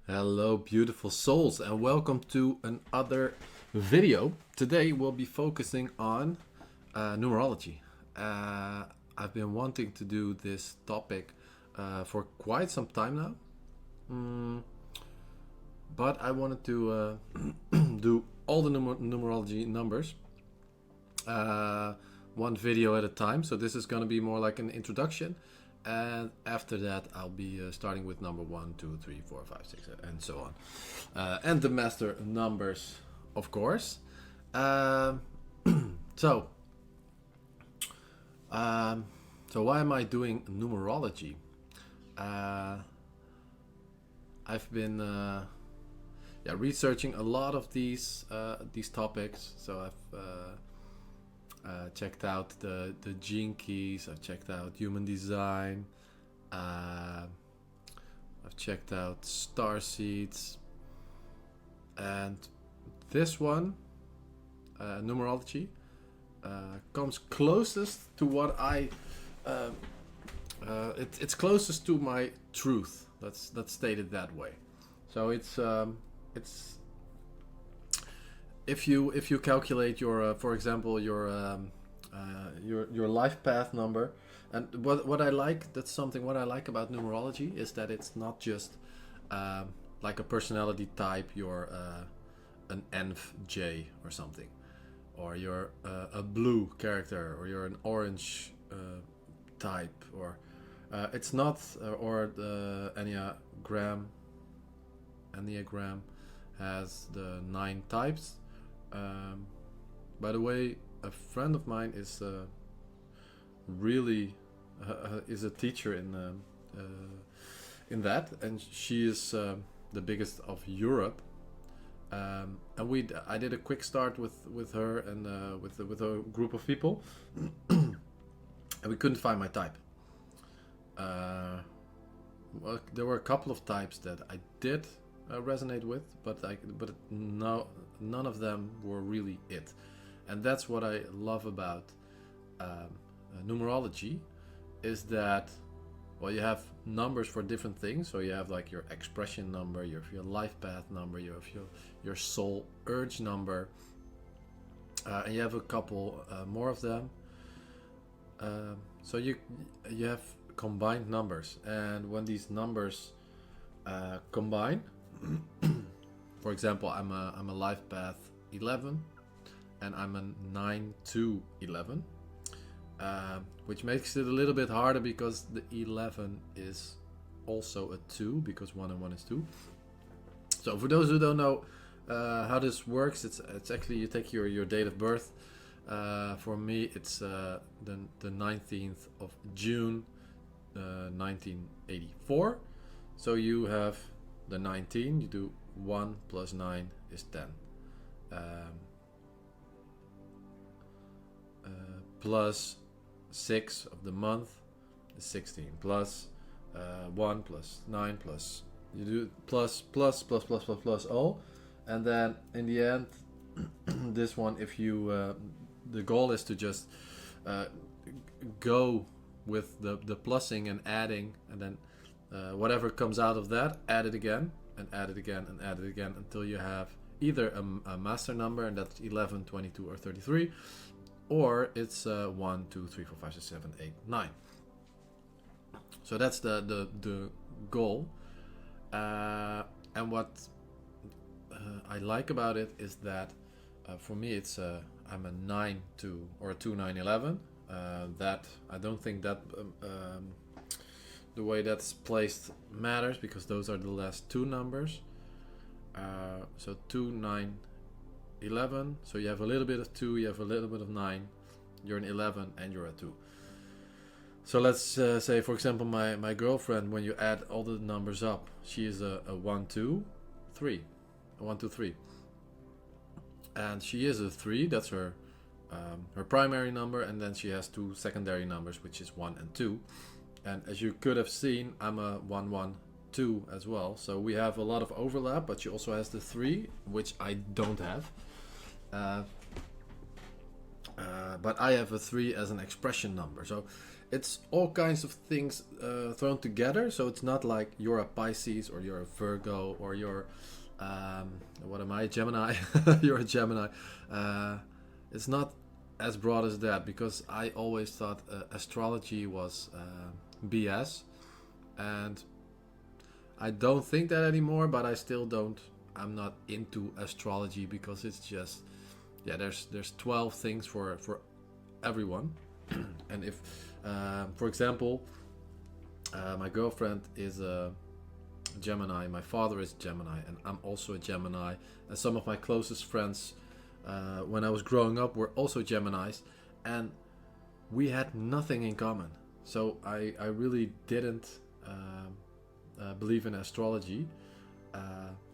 Hello, beautiful souls, and welcome to another video. Today we'll be focusing on numerology. I've been wanting to do this topic for quite some time now, but I wanted to do all the numerology numbers one video at a time. So this is going to be more like an introduction. And after that, I'll be starting with number 1, 2, 3, 4, 5, 6, and so on. And the master numbers, of course. So, why am I doing numerology? I've been researching a lot of these topics. So I've checked out the gene keys. I've checked out human design. I've checked out star seeds, and this one, numerology, comes closest to what I. It's closest to my truth. Let's state it that way. So it's if you calculate your for example your life path number, and what I like, that's something what I like about numerology is that it's not just like a personality type. You're an NJ or something, or you're a blue character, or you're an orange type, or it's not or the Enneagram has the 9 types. By the way, a friend of mine is really is a teacher in that, and she is the biggest of Europe. And I did a quick start with her and with a group of people, and we couldn't find my type. Well, there were a couple of types that I did resonate with, but no, none of them were really it. And that's what I love about numerology, is that, well, you have numbers for different things. So you have like your expression number, you have your life path number, you have your soul urge number, and you have a couple more of them. So you have combined numbers, and when these numbers combine, for example, I'm a life path 11, and I'm a 9 to 11, which makes it a little bit harder because the 11 is also a 2, because 1 and 1 is 2. So for those who don't know how this works, it's actually you take your date of birth. For me, it's the 19th of June, 1984. So you have the 19, you do 1 plus 9 is 10. Plus 6 of the month is 16. Plus 1 plus 9 plus, you do plus all. And then in the end, this one, if you, the goal is to just go with the plussing and adding, and then whatever comes out of that, add it again, and add it again, and add it again, until you have either a master number, and that's 11, 22, or 33, or it's 1, 2, 3, 4, 5, 6, 7, 8, 9. So that's the goal. And what I like about it is that for me it's I'm a 9 2 or a 2 9 11. That I don't think that the way that's placed matters, because those are the last 2 numbers. So 2 9 11. So you have a little bit of 2, you have a little bit of 9. You're an 11 and you're a 2. So let's say, for example, my girlfriend, when you add all the numbers up, she is a 1 2 3, a 1 2 3, and she is a 3. That's her primary number, and then she has 2 secondary numbers, which is 1 and 2. And as you could have seen, I'm a 1 1 2 as well. So we have a lot of overlap, but she also has the 3, which I don't have. But I have a 3 as an expression number. So it's all kinds of things thrown together. So it's not like you're a Pisces or you're a Virgo or you're what am I, Gemini? You're a Gemini. It's not as broad as that, because I always thought astrology was BS, and I don't think that anymore. But I still don't. I'm not into astrology because it's just, yeah. There's 12 things for everyone, and if, for example, my girlfriend is a Gemini, my father is Gemini, and I'm also a Gemini, and some of my closest friends when I was growing up were also Geminis, and we had nothing in common. So I really didn't believe in astrology,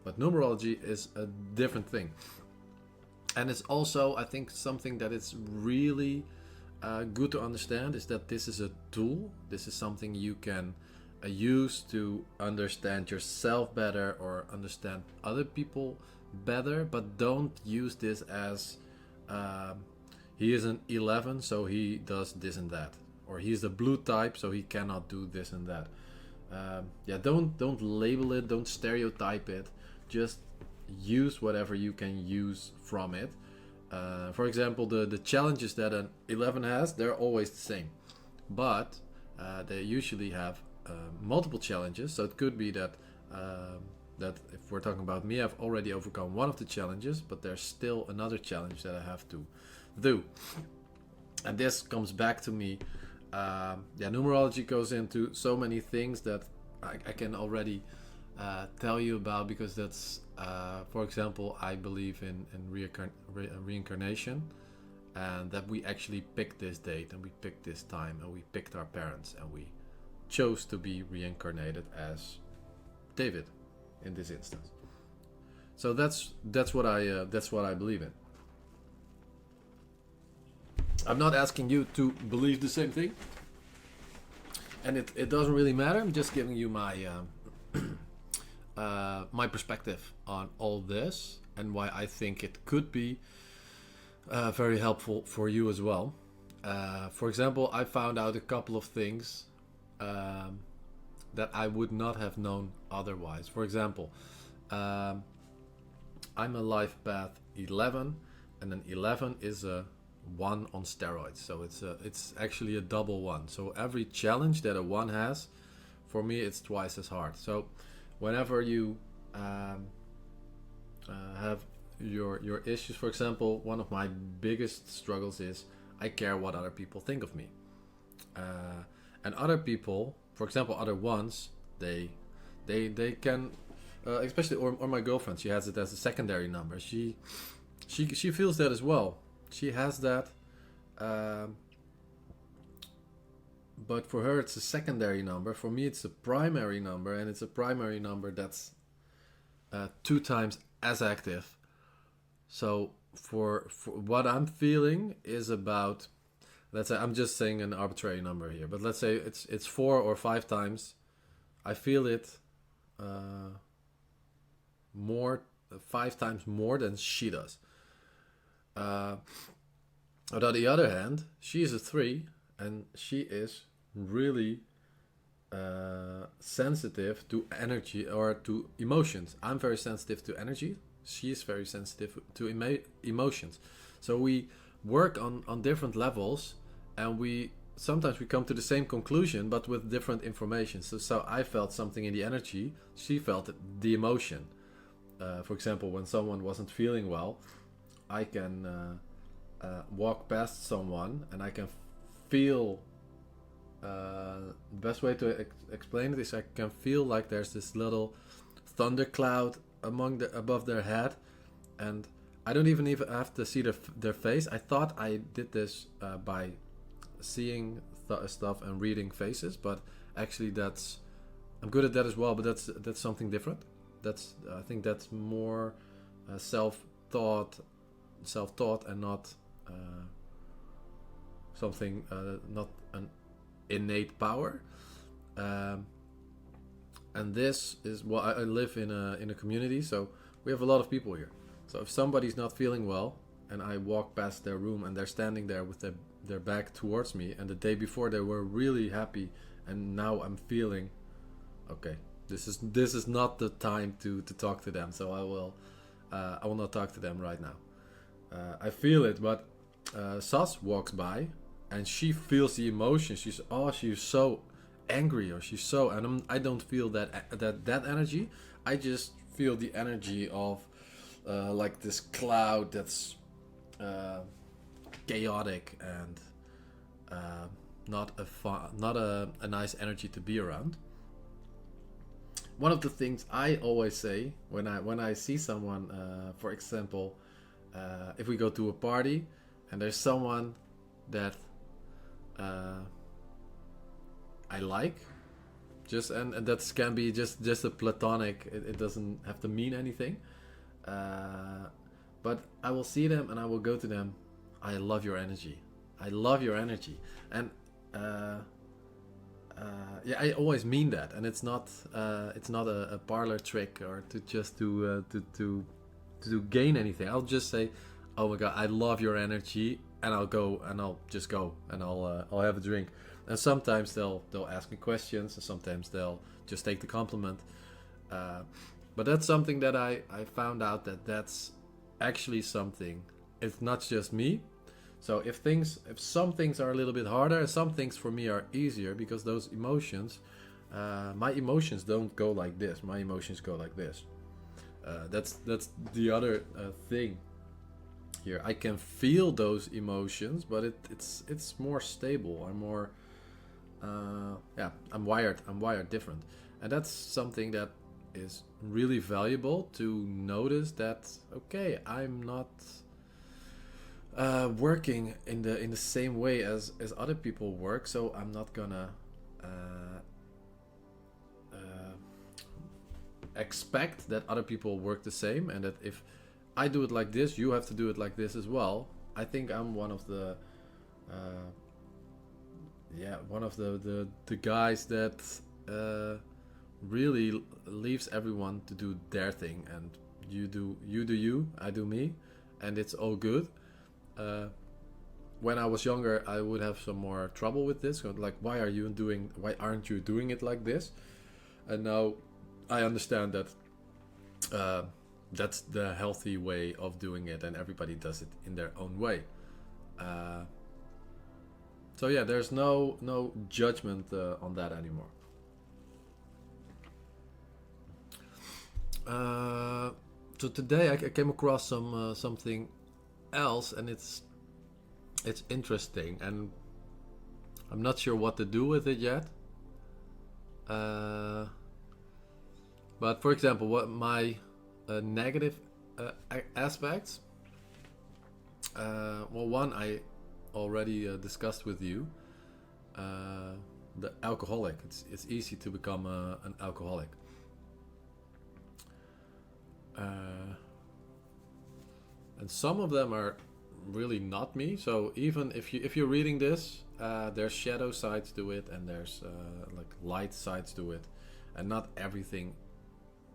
but numerology is a different thing, and it's also, I think, something that is really good to understand, is that this is a tool. This is something you can use to understand yourself better or understand other people better, but don't use this as he is an 11 so he does this and that, or he's the blue type so he cannot do this and that. Yeah, don't label it, don't stereotype it, just use whatever you can use from it. For example, the challenges that an 11 has, they're always the same, but they usually have multiple challenges. So it could be that that if we're talking about me, I've already overcome one of the challenges, but there's still another challenge that I have to do. And this comes back to me. Yeah, numerology goes into so many things that I can already tell you about, because that's, for example, I believe in reincarnation, and that we actually picked this date and we picked this time and we picked our parents and we chose to be reincarnated as David in this instance. So that's what I believe in. I'm not asking you to believe the same thing, and it doesn't really matter. I'm just giving you my my perspective on all this and why I think it could be very helpful for you as well. For example, I found out a couple of things that I would not have known otherwise. For example, I'm a life path 11, and an 11 is a 1 on steroids. So it's actually a double 1. So every challenge that a 1 has, for me, it's twice as hard. So whenever you have your issues, for example, one of my biggest struggles is I care what other people think of me. And other people, for example, other ones, they can, especially, or my girlfriend, she has it as a secondary number. She feels that as well. She has that, but for her it's a secondary number. For me it's a primary number, and it's a primary number that's 2 times as active. So for what I'm feeling is about, let's say, I'm just saying an arbitrary number here, but let's say it's 4 or 5 times. I feel it more, 5 times more than she does. But on the other hand, she is a 3, and she is really sensitive to energy or to emotions. I'm very sensitive to energy. She is very sensitive to emotions. So we work on different levels, and sometimes we come to the same conclusion, but with different information. So I felt something in the energy. She felt the emotion. For example, when someone wasn't feeling well, I can walk past someone and I can feel. The best way to explain it is I can feel like there's this little thundercloud above their head, and I don't even have to see their face. I thought I did this by seeing stuff and reading faces, but actually I'm good at that as well. But that's something different. I think that's more self-taught and not something, not an innate power. And this is I live in a community, so we have a lot of people here. So if somebody's not feeling well and I walk past their room and they're standing there with their back towards me, and the day before they were really happy, and now I'm feeling, okay, this is not the time to talk to them, so I will not talk to them right now. I feel it, but Sas walks by, and she feels the emotion. She's so angry, or she's so, and I don't feel that energy. I just feel the energy of like this cloud that's chaotic and not a nice energy to be around. One of the things I always say when I see someone, for example, if we go to a party and there's someone that I like, and that can be just a platonic. It doesn't have to mean anything. But I will see them and I will go to them. I love your energy. I love your energy, and yeah, I always mean that, and it's not a parlor trick or to gain anything. I'll just say, oh my god, I love your energy, and I'll go and I'll just go and I'll have a drink. And sometimes they'll ask me questions, and sometimes they'll just take the compliment. But that's something that I found out that's actually something. It's not just me. So if some things are a little bit harder, some things for me are easier, because those emotions, my emotions don't go like this. My emotions go like this. That's the other thing here. I can feel those emotions, but it's more stable. I'm more I'm wired different, and that's something that is really valuable to notice. That okay, I'm not working in the same way as other people work, so I'm not gonna expect that other people work the same, and that if I do it like this, you have to do it like this as well. I think I'm one of the guys that really leaves everyone to do their thing, and you do you, I do me, and it's all good. When I was younger, I would have some more trouble with this, like why aren't you doing it like this? And now I understand that that's the healthy way of doing it, and everybody does it in their own way. So yeah, there's no judgment on that anymore. So today I came across something else, and it's interesting, and I'm not sure what to do with it yet. But for example, what my negative aspects. Well, one I already discussed with you. The alcoholic. It's easy to become an alcoholic. And some of them are really not me. So even if you're reading this, there's shadow sides to it, and there's like light sides to it, and not everything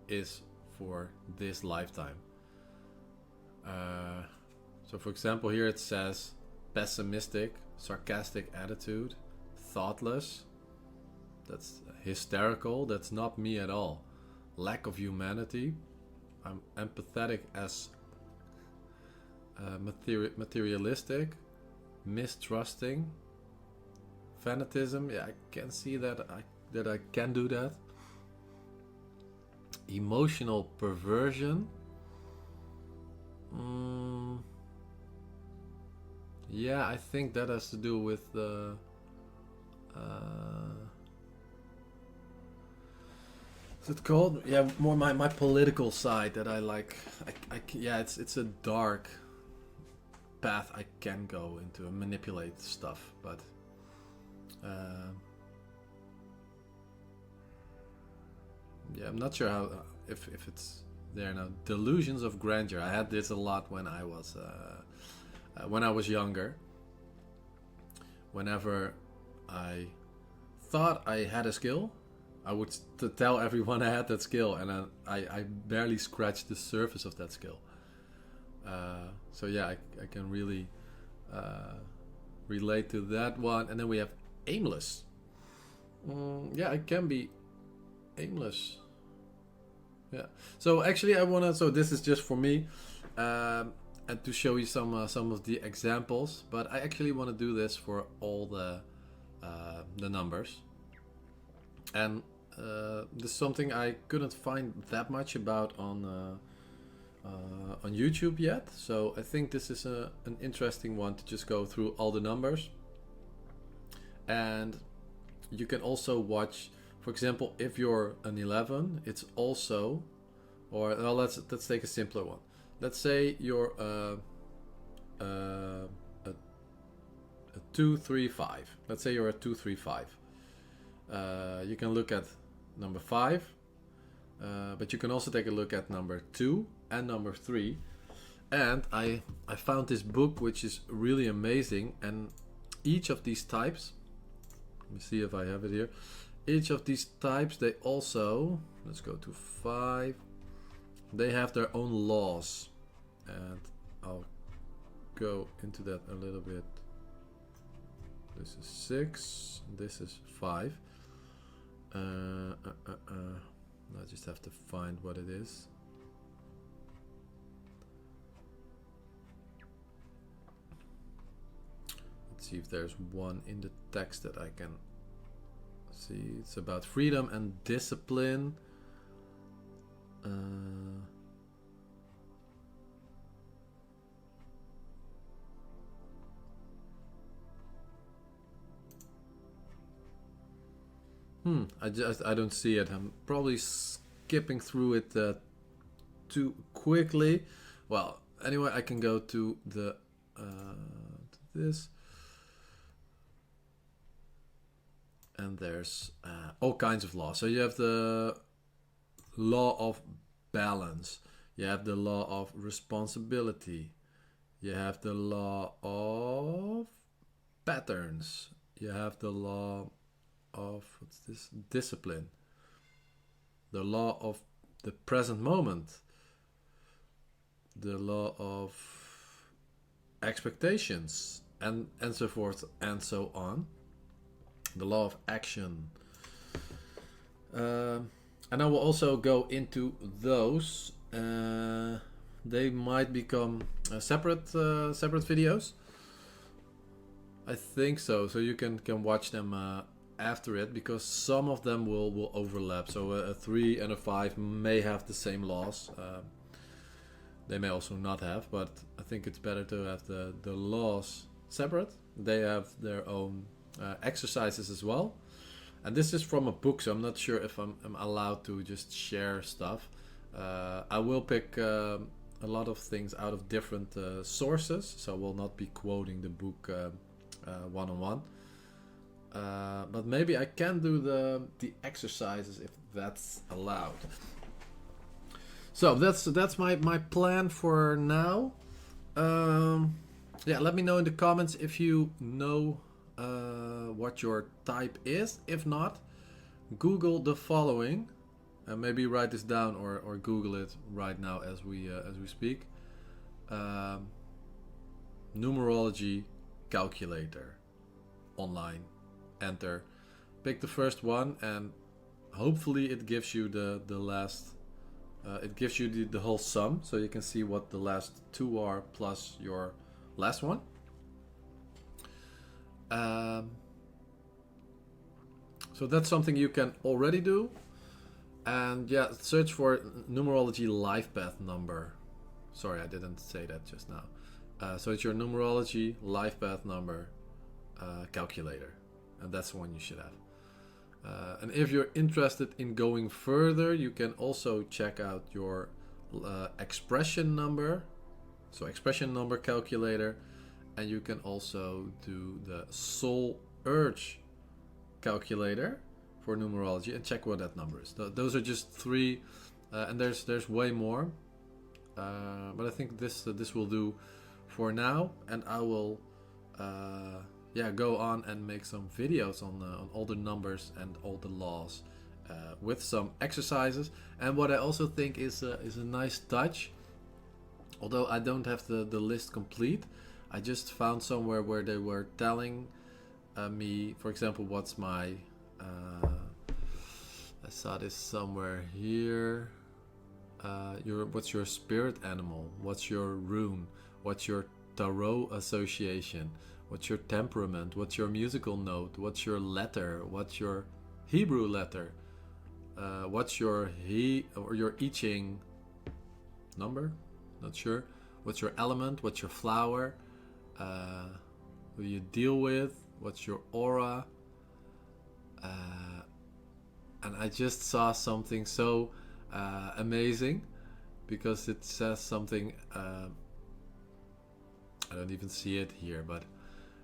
is for this lifetime. So for example, here it says pessimistic, sarcastic attitude, thoughtless. That's hysterical. That's not me at all. Lack of humanity. I'm empathetic as materialistic, mistrusting, fanatism. Yeah, I can see that I can do that. Emotional perversion. Yeah, I think that has to do with the is it called? Yeah, more my political side that I like. Yeah, it's a dark path I can go into and manipulate stuff, but yeah, I'm not sure how if it's there now. Delusions of grandeur. I had this a lot when I was younger. Whenever I thought I had a skill, I would tell everyone I had that skill, and I barely scratched the surface of that skill. So yeah, I can really relate to that one. And then we have aimless. Yeah, it can be aimless. Yeah. So actually, I wanna. So this is just for me, and to show you some of the examples. But I actually want to do this for all the numbers. And this is something I couldn't find that much about on YouTube yet. So I think this is an interesting one to just go through all the numbers. And you can also watch, for example, if you're an 11, it's also, or well, let's take a simpler one. Let's say you're a 2, 3, 5. Let's say you're a 2, 3, 5. You can look at number 5, but you can also take a look at number 2 and number 3. And I found this book which is really amazing, and each of these types, let me see if I have it here. Each of these types, they also, let's go to 5, they have their own laws, and I'll go into that a little bit. This is 6, this is 5. I just have to find what it is. Let's see if there's one in the text that I can see. It's about freedom and discipline. I don't see it. I'm probably skipping through it too quickly. Well, anyway, I can go to the to this, and there's all kinds of laws. So you have the law of balance. You have the law of responsibility. You have the law of patterns. You have the law of, what's this? Discipline. The law of the present moment. The law of expectations, and so forth and so on. The law of action. And I will also go into those. They might become separate videos. I think so. So you can watch them after it, because some of them will overlap. So a 3 and a 5 may have the same laws. They may also not have, but I think it's better to have the laws separate. They have their own exercises as well. And this is from a book, so I'm not sure if I'm allowed to just share stuff. I will pick a lot of things out of different sources, so I will not be quoting the book one-on-one. But maybe I can do the exercises if that's allowed. So that's my plan for now. Yeah, let me know in the comments if you know what your type is. If not, Google the following, and maybe write this down or Google it right now as we speak. Numerology calculator online. Enter, pick the first one, and hopefully it gives you the last. It gives you the whole sum, so you can see what the last 2 are plus your last one. So that's something you can already do. And yeah, search for numerology life path number. Sorry, I didn't say that just now. So it's your numerology life path number calculator. And that's the one you should have. And if you're interested in going further, you can also check out your expression number. So expression number calculator. And you can also do the soul urge calculator for numerology and check what that number is. Those are just 3, and there's way more. But I think this will do for now, and I will go on and make some videos on all the numbers and all the laws with some exercises. And what I also think is a nice touch, although I don't have the list complete, I just found somewhere where they were telling me, for example, what's my I saw this somewhere here. What's your spirit animal? What's your rune? What's your tarot association? What's your temperament? What's your musical note? What's your letter? What's your Hebrew letter? What's your your I Ching number? Not sure. What's your element? What's your flower? Who do you deal with? What's your aura? And I just saw something so amazing, because it says something. I don't even see it here, but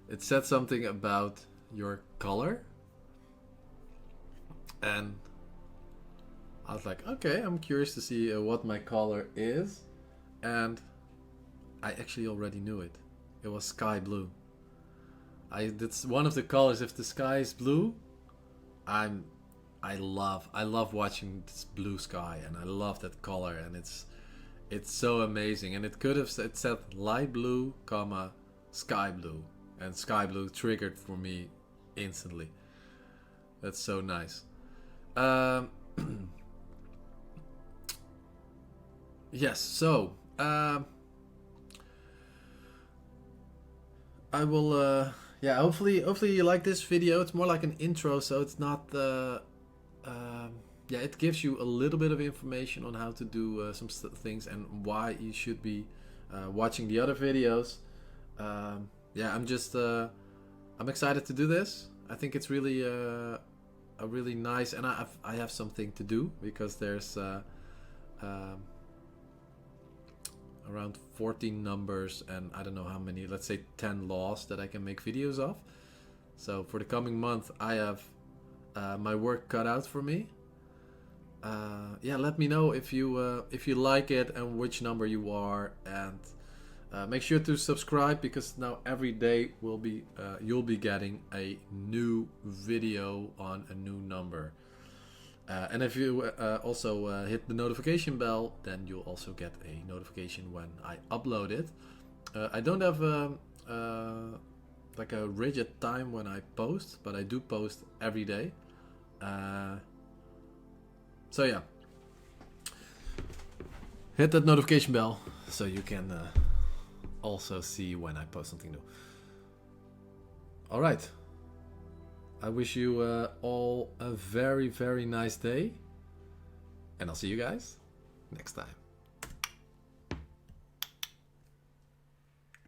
it said something about your color, and I was like, okay, I'm curious to see what my color is, and I actually already knew it. It was sky blue. That's one of the colors. If the sky is blue, I love watching this blue sky, and I love that color, and it's so amazing. And it could have said light blue, comma, sky blue, and sky blue triggered for me instantly. That's so nice. Yes, so I will hopefully you like this video. It's more like an intro, so it's not it gives you a little bit of information on how to do some things and why you should be watching the other videos. I'm excited to do this. I think it's really a really nice, and I have something to do, because there's around 14 numbers and I don't know how many, let's say 10 laws that I can make videos of. So for the coming month, I have my work cut out for me. Let me know if you like it and which number you are, and make sure to subscribe, because now every day will be you'll be getting a new video on a new number. And if you also hit the notification bell, then you'll also get a notification when I upload it. I don't have like a rigid time when I post, but I do post every day. So yeah, hit that notification bell so you can also see when I post something new. All right. I wish you all a very, very nice day, and I'll see you guys next time.